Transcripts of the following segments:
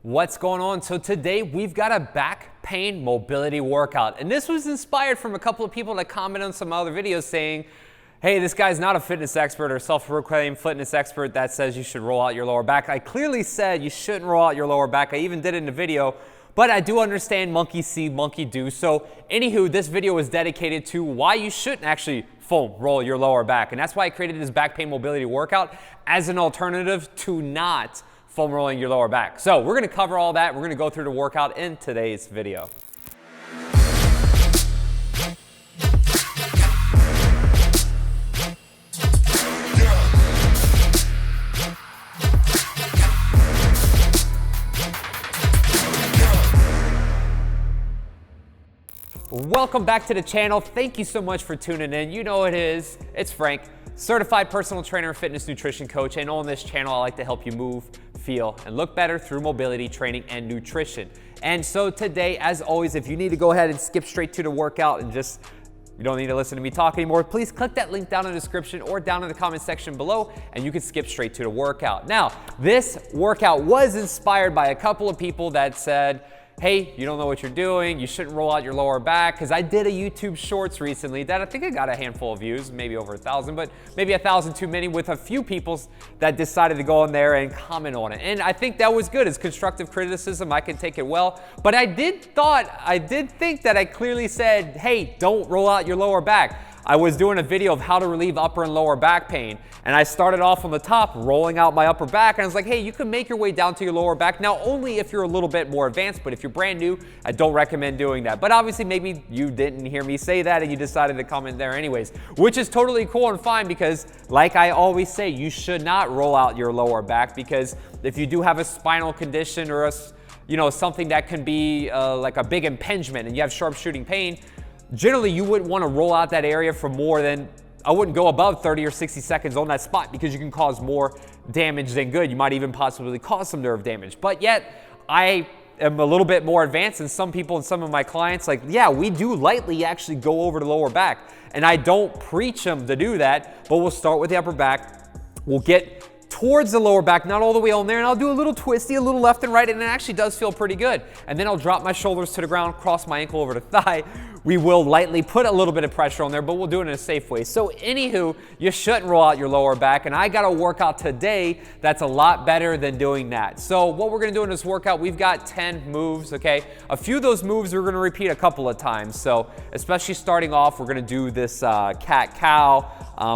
What's going on? So today we've got a back pain mobility workout, and this was inspired from a couple of people that commented on some other videos saying, hey, this guy's not a fitness expert or self-proclaimed fitness expert that says you should roll out your lower back. I clearly said you shouldn't roll out your lower back. I even did it in the video, but I do understand monkey see, monkey do. So anywho, this video is dedicated to why you shouldn't actually foam roll your lower back. And that's why I created this back pain mobility workout as an alternative to not foam rolling your lower back. So we're gonna cover all that. We're gonna go through the workout in today's video. Welcome back to the channel. Thank you so much for tuning in. You know it is. It's Frank, certified personal trainer and fitness nutrition coach. And on this channel, I like to help you move, feel, and look better through mobility training and nutrition. And so today, as always, if you need to go ahead and skip straight to the workout and just you don't need to listen to me talk anymore, please click that link down in the description or down in the comment section below, and you can skip straight to the workout. Now, this workout was inspired by a couple of people that said, hey, you don't know what you're doing, you shouldn't roll out your lower back, because I did a YouTube Shorts recently that I think I got a handful of views, maybe over 1,000, but maybe 1,000 too many, with a few people that decided to go in there and comment on it. And I think that was good. It's constructive criticism. I can take it well. But I did think that I clearly said, hey, don't roll out your lower back. I was doing a video of how to relieve upper and lower back pain, and I started off on the top, rolling out my upper back, and I was like, hey, you can make your way down to your lower back. Now, only if you're a little bit more advanced, but if you're brand new, I don't recommend doing that. But obviously, maybe you didn't hear me say that, and you decided to comment there anyways, which is totally cool and fine, because like I always say, you should not roll out your lower back, because if you do have a spinal condition or something that can be like a big impingement and you have sharp shooting pain, generally, you wouldn't want to roll out that area for more than, I wouldn't go above 30 or 60 seconds on that spot, because you can cause more damage than good. You might even possibly cause some nerve damage. But yet, I am a little bit more advanced than some people and some of my clients. Like, yeah, we do lightly actually go over the lower back. And I don't preach them to do that, but we'll start with the upper back. We'll get towards the lower back, not all the way on there, and I'll do a little twisty, a little left and right, and it actually does feel pretty good. And then I'll drop my shoulders to the ground, cross my ankle over the thigh. We will lightly put a little bit of pressure on there, but we'll do it in a safe way. So anywho, you shouldn't roll out your lower back, and I got a workout today that's a lot better than doing that. So what we're gonna do in this workout, we've got 10 moves, okay? A few of those moves we're gonna repeat a couple of times. So especially starting off, we're gonna do this cat-cow.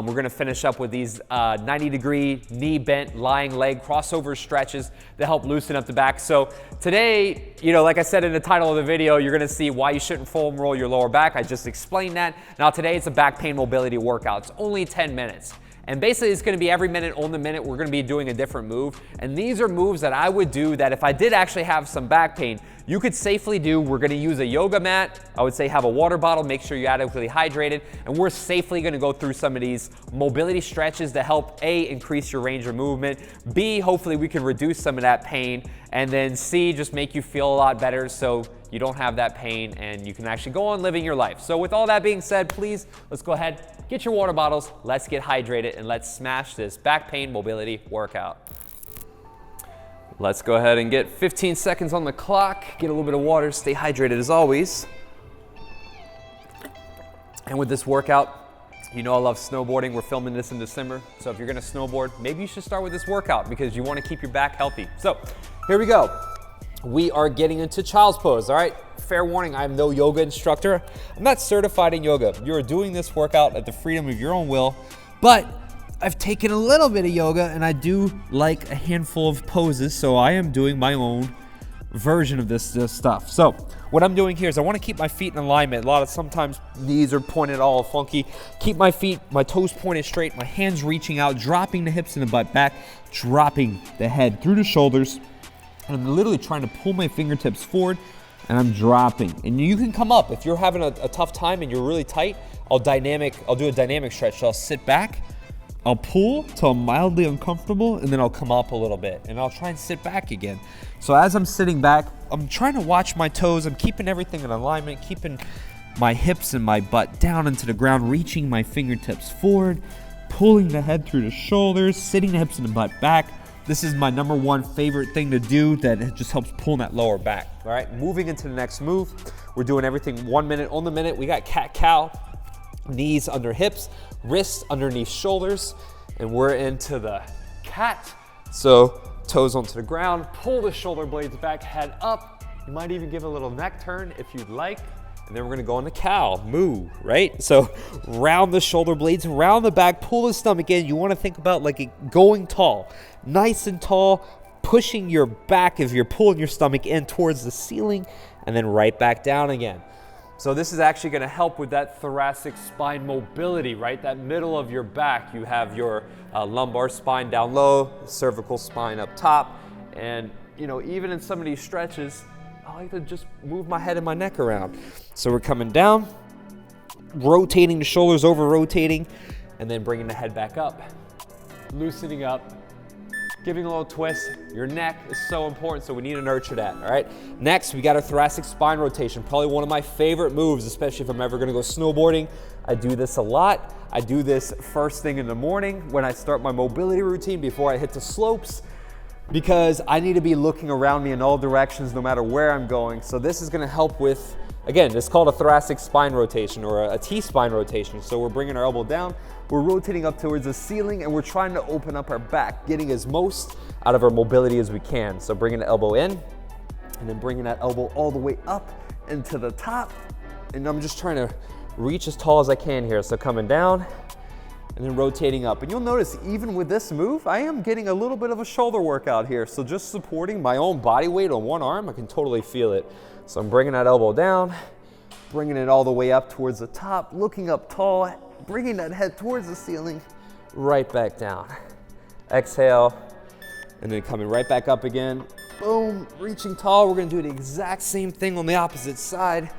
We're gonna finish up with these 90-degree knee bent lying leg crossover stretches that help loosen up the back. So today, like I said in the title of the video, you're gonna see why you shouldn't foam roll your lower back. I just explained that. Now today it's a back pain mobility workout. It's only 10 minutes. And basically it's gonna be every minute on the minute, we're gonna be doing a different move. And these are moves that I would do that if I did actually have some back pain, you could safely do. We're gonna use a yoga mat. I would say have a water bottle, make sure you're adequately hydrated. And we're safely gonna go through some of these mobility stretches to help A, increase your range of movement, B, hopefully we can reduce some of that pain, and then C, just make you feel a lot better so you don't have that pain and you can actually go on living your life. So with all that being said, please, let's go ahead, get your water bottles, let's get hydrated, and let's smash this back pain mobility workout. Let's go ahead and get 15 seconds on the clock, get a little bit of water, stay hydrated as always. And with this workout, I love snowboarding. We're filming this in December. So if you're gonna snowboard, maybe you should start with this workout because you wanna keep your back healthy. So here we go. We are getting into child's pose, all right? Fair warning, I'm no yoga instructor. I'm not certified in yoga. You're doing this workout at the freedom of your own will, but I've taken a little bit of yoga and I do like a handful of poses, so I am doing my own version of this stuff. So what I'm doing here is I want to keep my feet in alignment. Sometimes knees are pointed all funky. Keep my feet, my toes pointed straight, my hands reaching out, dropping the hips and the butt back, dropping the head through the shoulders. And I'm literally trying to pull my fingertips forward and I'm dropping. And you can come up. If you're having a tough time and you're really tight, I'll do a dynamic stretch. So I'll sit back, I'll pull till I'm mildly uncomfortable, and then I'll come up a little bit, and I'll try and sit back again. So as I'm sitting back, I'm trying to watch my toes. I'm keeping everything in alignment, keeping my hips and my butt down into the ground, reaching my fingertips forward, pulling the head through the shoulders, sitting the hips and the butt back, This is my #1 favorite thing to do that it just helps pull that lower back. All right, moving into the next move. We're doing everything 1 minute on the minute. We got cat-cow, knees under hips, wrists underneath shoulders, and we're into the cat. So toes onto the ground, pull the shoulder blades back, head up. You might even give a little neck turn if you'd like. And then we're gonna go into cow, moo, right? So round the shoulder blades, round the back, pull the stomach in. You wanna think about like going tall, nice and tall, pushing your back if you're pulling your stomach in towards the ceiling, and then right back down again. So this is actually gonna help with that thoracic spine mobility, right? That middle of your back. You have your lumbar spine down low, cervical spine up top, and you know, even in some of these stretches, I like to just move my head and my neck around. So we're coming down, rotating the shoulders over rotating, and then bringing the head back up. Loosening up, giving a little twist. Your neck is so important, so we need to nurture that, all right? Next, we got our thoracic spine rotation. Probably one of my favorite moves, especially if I'm ever gonna go snowboarding. I do this a lot. I do this first thing in the morning when I start my mobility routine before I hit the slopes, because I need to be looking around me in all directions no matter where I'm going. So this is gonna help with, again, it's called a thoracic spine rotation or a T-spine rotation. So we're bringing our elbow down, we're rotating up towards the ceiling, and we're trying to open up our back, getting as most out of our mobility as we can. So bringing the elbow in, and then bringing that elbow all the way up into the top. And I'm just trying to reach as tall as I can here. So coming down, and then rotating up. And you'll notice even with this move, I am getting a little bit of a shoulder workout here. So just supporting my own body weight on one arm, I can totally feel it. So I'm bringing that elbow down, bringing it all the way up towards the top, looking up tall, bringing that head towards the ceiling, right back down. Exhale, and then coming right back up again. Boom, reaching tall. We're gonna do the exact same thing on the opposite side,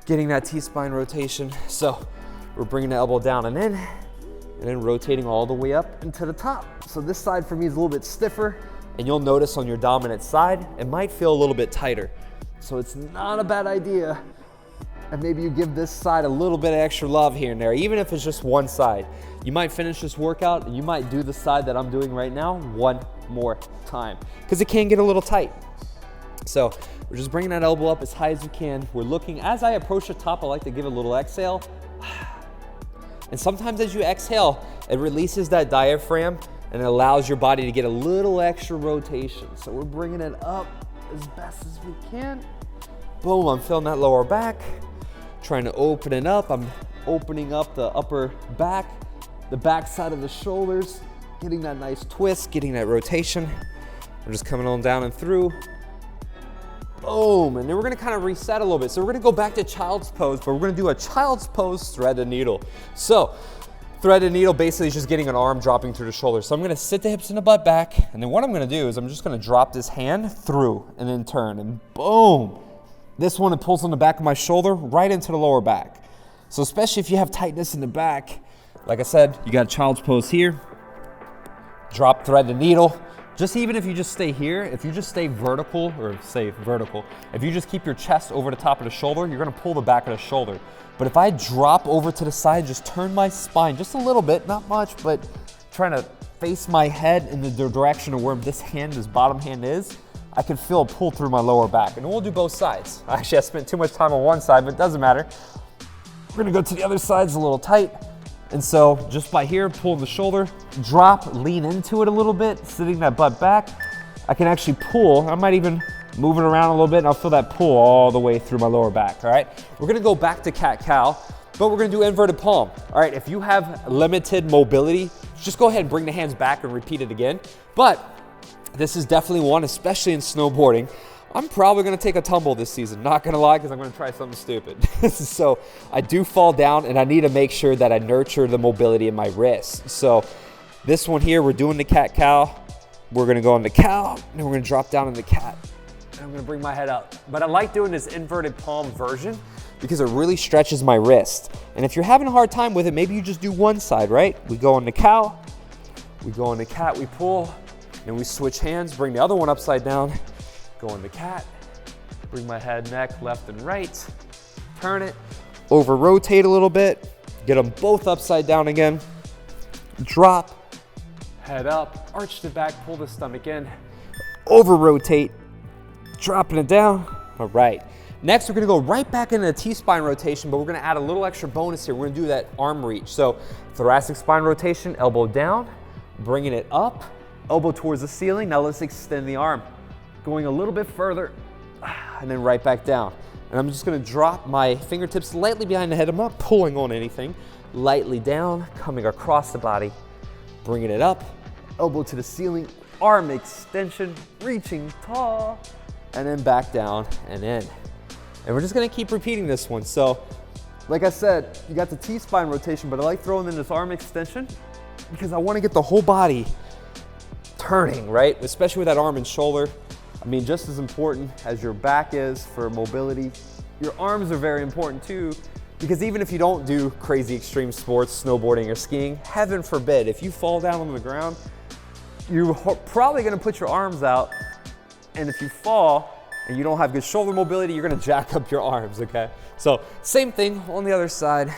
getting that T-spine rotation. So we're bringing the elbow down and then rotating all the way up into the top. So this side for me is a little bit stiffer, and you'll notice on your dominant side, it might feel a little bit tighter. So it's not a bad idea, and maybe you give this side a little bit of extra love here and there, even if it's just one side. You might finish this workout, and you might do the side that I'm doing right now one more time, because it can get a little tight. So we're just bringing that elbow up as high as you can. We're looking, as I approach the top, I like to give a little exhale. And sometimes as you exhale, it releases that diaphragm and it allows your body to get a little extra rotation. So we're bringing it up as best as we can. Boom, I'm feeling that lower back. Trying to open it up. I'm opening up the upper back, the back side of the shoulders, getting that nice twist, getting that rotation. We're just coming on down and through. Boom, and then we're gonna kind of reset a little bit. So we're gonna go back to child's pose, but we're gonna do a child's pose thread the needle. So thread the needle basically is just getting an arm dropping through the shoulder. So I'm gonna sit the hips and the butt back, and then what I'm gonna do is I'm just gonna drop this hand through and then turn, and boom. This one, it pulls on the back of my shoulder right into the lower back. So especially if you have tightness in the back, like I said, you got child's pose here, drop, thread the needle. Just even if you just stay here, if you just stay vertical, or say vertical, if you just keep your chest over the top of the shoulder, you're gonna pull the back of the shoulder. But if I drop over to the side, just turn my spine just a little bit, not much, but trying to face my head in the direction of where this hand, this bottom hand is, I can feel a pull through my lower back. And we'll do both sides. Actually, I spent too much time on one side, but it doesn't matter. We're gonna go to the other side, it's a little tight. And so just by here, pulling the shoulder, drop, lean into it a little bit, sitting that butt back. I can actually pull, I might even move it around a little bit, and I'll feel that pull all the way through my lower back, all right? We're gonna go back to cat-cow, but we're gonna do inverted palm. All right, if you have limited mobility, just go ahead and bring the hands back and repeat it again. But this is definitely one, especially in snowboarding. I'm probably gonna take a tumble this season, not gonna lie, because I'm gonna try something stupid. So I do fall down, and I need to make sure that I nurture the mobility in my wrists. So this one here, we're doing the cat-cow. We're gonna go on the cow, and then we're gonna drop down in the cat. And I'm gonna bring my head up. But I like doing this inverted palm version because it really stretches my wrist. And if you're having a hard time with it, maybe you just do one side, right? We go on the cow, we go on the cat, we pull, and we switch hands, bring the other one upside down, go on the cat, bring my head, neck, left and right, turn it, over rotate a little bit, get them both upside down again, drop, head up, arch the back, pull the stomach in, over rotate, dropping it down. All right. Next, we're gonna go right back into the T-spine rotation, but we're gonna add a little extra bonus here. We're gonna do that arm reach. So thoracic spine rotation, elbow down, bringing it up, elbow towards the ceiling. Now let's extend the arm. Going a little bit further, and then right back down. And I'm just gonna drop my fingertips slightly behind the head. I'm not pulling on anything. Lightly down, coming across the body, bringing it up, elbow to the ceiling, arm extension, reaching tall, and then back down and in. And we're just gonna keep repeating this one. So, like I said, you got the T-spine rotation, but I like throwing in this arm extension because I wanna get the whole body turning, right? Especially with that arm and shoulder. I mean, just as important as your back is for mobility, your arms are very important too, because even if you don't do crazy extreme sports, snowboarding or skiing, heaven forbid, if you fall down on the ground, you're probably gonna put your arms out, and if you fall, and you don't have good shoulder mobility, you're gonna jack up your arms, okay? So same thing on the other side.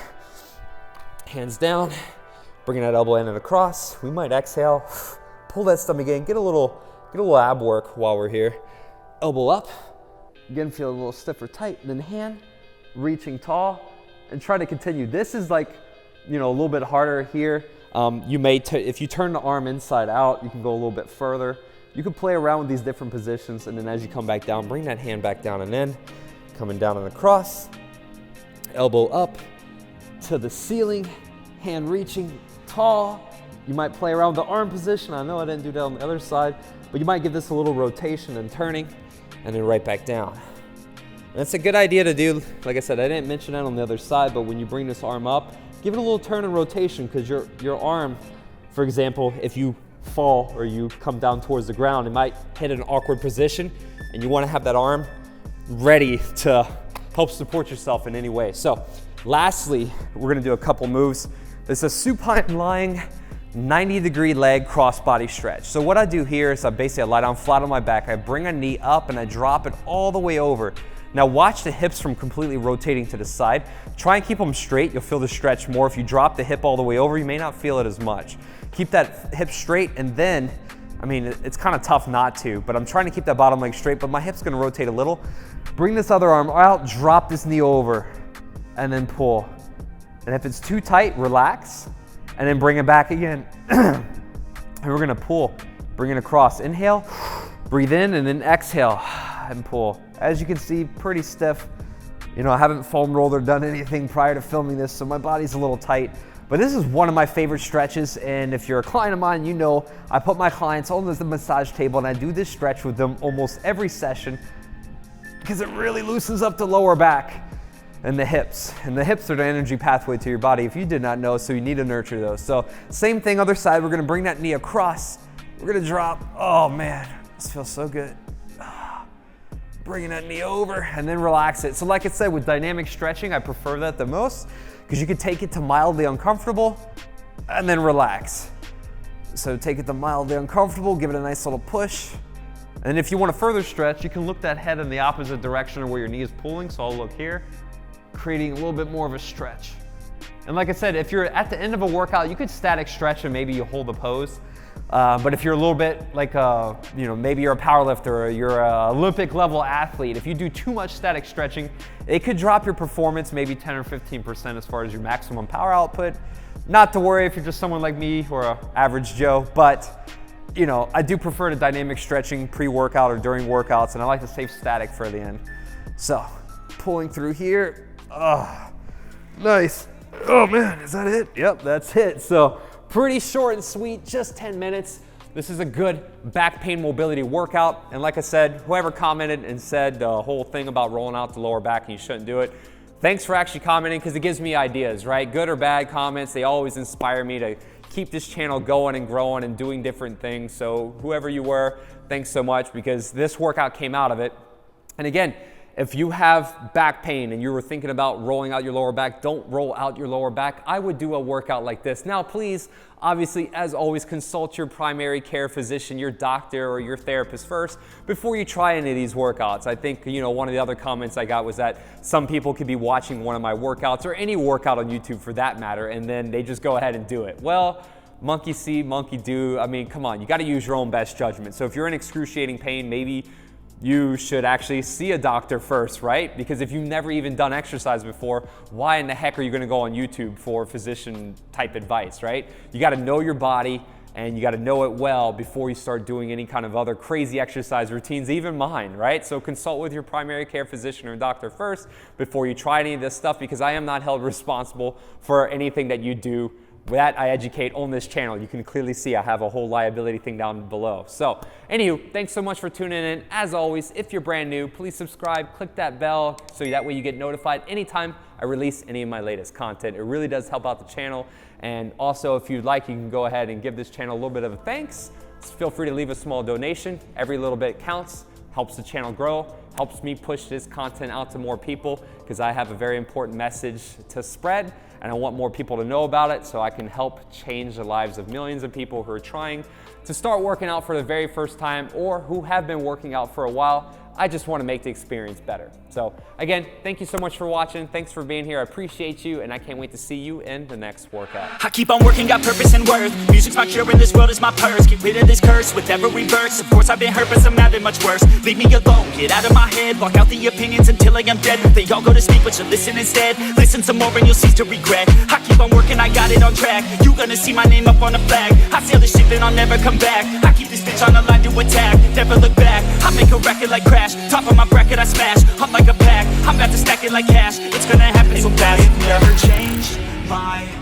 Hands down, bringing that elbow in and across. We might exhale, pull that stomach in, get a little ab work while we're here. Elbow up, again feel a little stiff or tight, then hand, reaching tall, and try to continue. This is like, you know, a little bit harder here. You may, if you turn the arm inside out, you can go a little bit further. You can play around with these different positions, and then as you come back down, bring that hand back down and in, coming down and across, elbow up to the ceiling, hand reaching tall. You might play around with the arm position. I know I didn't do that on the other side, but you might give this a little rotation and turning, and then right back down. And it's a good idea to do. Like I said, I didn't mention that on the other side, but when you bring this arm up, give it a little turn and rotation, because your arm, for example, if you fall or you come down towards the ground, it might hit an awkward position, and you want to have that arm ready to help support yourself in any way. So lastly, we're going to do a couple moves. This is a supine lying 90-degree leg cross body stretch. So what I do here is I lie down flat on my back, I bring a knee up and I drop it all the way over. Now watch the hips from completely rotating to the side. Try and keep them straight. You'll feel the stretch more. If you drop the hip all the way over, you may not feel it as much. Keep that hip straight, and then, I mean, it's kind of tough not to, but I'm trying to keep that bottom leg straight, but my hip's gonna rotate a little. Bring this other arm out, drop this knee over, and then pull. And if it's too tight, relax, and then bring it back again. And we're gonna pull, bring it across. Inhale, breathe in, and then exhale, and pull. As you can see, pretty stiff. You know, I haven't foam rolled or done anything prior to filming this, so my body's a little tight. But this is one of my favorite stretches, and if you're a client of mine, you know I put my clients on the massage table and I do this stretch with them almost every session because it really loosens up the lower back and the hips. And the hips are the energy pathway to your body, if you did not know, so you need to nurture those. So same thing, other side, we're gonna bring that knee across. We're gonna drop, oh man, this feels so good. Bringing that knee over and then relax it. So like I said, with dynamic stretching, I prefer that the most because you can take it to mildly uncomfortable and then relax. So take it to mildly uncomfortable, give it a nice little push. And if you want to further stretch, you can look that head in the opposite direction of where your knee is pulling. So I'll look here, creating a little bit more of a stretch. And like I said, if you're at the end of a workout, you could static stretch and maybe you hold the pose. But if you're a little bit like, you know, maybe you're a powerlifter or you're an Olympic level athlete, if you do too much static stretching, it could drop your performance maybe 10 or 15% as far as your maximum power output. Not to worry if you're just someone like me or an average Joe, but you know, I do prefer the dynamic stretching pre-workout or during workouts, and I like to save static for the end. So pulling through here, nice. Oh man, is that it? Yep, that's it. So pretty short and sweet, just 10 minutes. This is a good back pain mobility workout. And like I said, whoever commented and said the whole thing about rolling out the lower back and you shouldn't do it, thanks for actually commenting, because it gives me ideas, right? Good or bad comments, they always inspire me to keep this channel going and growing and doing different things. So whoever you were, thanks so much, because this workout came out of it. And again, if you have back pain and you were thinking about rolling out your lower back, don't roll out your lower back. I would do a workout like this. Now, please, obviously, as always, consult your primary care physician, your doctor or your therapist first before you try any of these workouts. I think, you know, one of the other comments I got was that some people could be watching one of my workouts or any workout on YouTube for that matter, and then they just go ahead and do it. Well, monkey see, monkey do. I mean, come on, you gotta use your own best judgment. So if you're in excruciating pain, maybe you should actually see a doctor first, right? Because if you've never even done exercise before, why in the heck are you gonna go on YouTube for physician type advice, right? You gotta know your body and you gotta know it well before you start doing any kind of other crazy exercise routines, even mine, right? So consult with your primary care physician or doctor first before you try any of this stuff, because I am not held responsible for anything that you do. That I educate on this channel. You can clearly see I have a whole liability thing down below. So anywho, thanks so much for tuning in. As always, if you're brand new, please subscribe, click that bell so that way you get notified anytime I release any of my latest content. It really does help out the channel. And also, if you'd like, you can go ahead and give this channel a little bit of a thanks. Feel free to leave a small donation. Every little bit counts, helps the channel grow, helps me push this content out to more people, because I have a very important message to spread and I want more people to know about it so I can help change the lives of millions of people who are trying to start working out for the very first time or who have been working out for a while. I just want to make the experience better. So again, thank you so much for watching. Thanks for being here. I appreciate you, and I can't wait to see you in the next workout. I keep on working, got purpose and worth. Music's my cure and this world is my purse. Get rid of this curse with every verse. Of course I've been hurt, but some have been much worse. Leave me alone, get out of my head. Block out the opinions until I am dead. They all go to sleep, but you listen instead. Listen some more and you'll cease to regret. I keep on working, I got it on track. You gonna see my name up on the flag. I sail this ship and I'll never come back. I keep this bitch on the line to attack. Never look back, I make a record like Crash. Top of my bracket I smash, I'm like a pack. I'm about to stack it like cash. It's gonna happen so fast. It never changed my